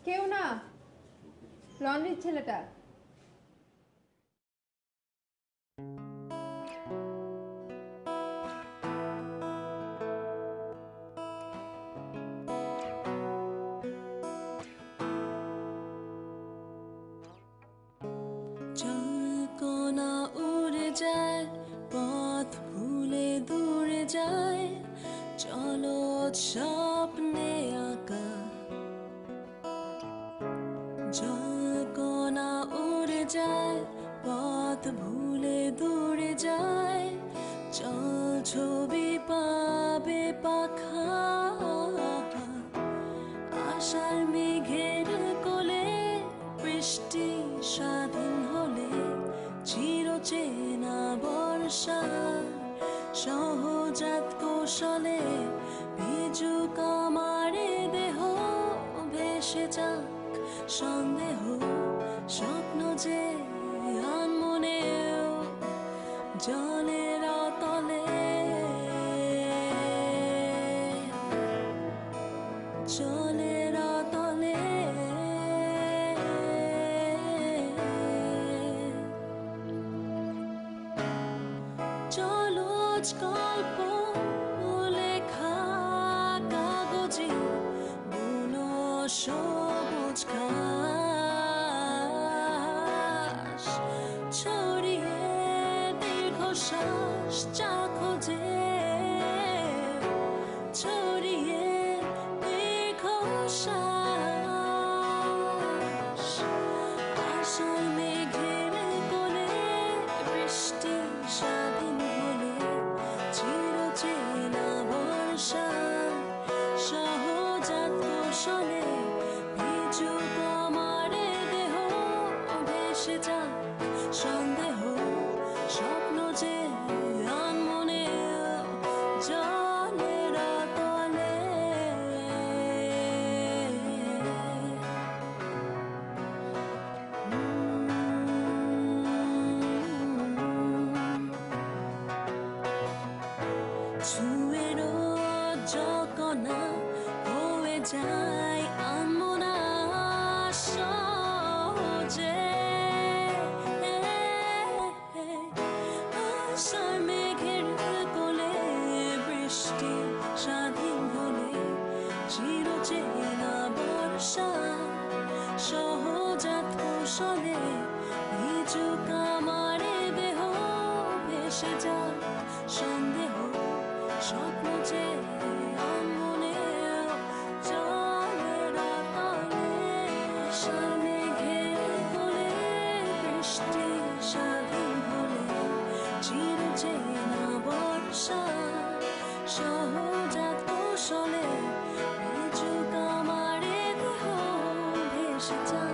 কেউ না, লন্ড্রির ছেলেটা। জলকণা উড়ে যায়, পথ ভুলে দূরে যায়, চলো স্বপ্নে আঁকা। জলকণা উড়ে যায়, পথ ভুলে দূরে যায়, চল ছবি পাবে পাখা। আশার মেঘের কোলে বৃষ্টি স্বাধীন হলে, চিরচেনা বর্ষা সহজাত কৌশলে, ভিজুক আমারে দেহ ভেসে যাক সন্দেহ, স্বপ্ন যে আনমনেও জলের তলে। জলের তলে জলজ গল্প লেখা কাগজে, বুনো সবুজ ঘাস ছড়িয়ে দীর্ঘশ্বাস চা খোঁজে, ছড়িয়ে দীর্ঘশ্বাস। আশার মেঘের কোলে বৃষ্টি স্বাধীন হলে, চিরচেনা বর্ষা সহজাত কৌশলে, ভিজুক আমারে দেহ ভেসে যাক সন্দেহ, স্বপ্ন যে আনমনেও জলের তলে। ছুঁয়ে রোজকণা হয়ে যায় আনমনা সহজে। আশার মেঘের কোলে বৃষ্টি স্বাধীন হলে, চিরচেনা বর্ষা সহজাত কৌশলে, ভিজুক আমারে দেহ ভেসে যাক সন্দেহ, স্বপ্ন যে আনমনেও জলের তলে। আশার মেঘের কোলে বৃষ্টি স্বাধীন হলে, চিরচেনা বর্ষা সহজাত কৌশলে, ভিজুক আমারে দেহ ভেসে যায়।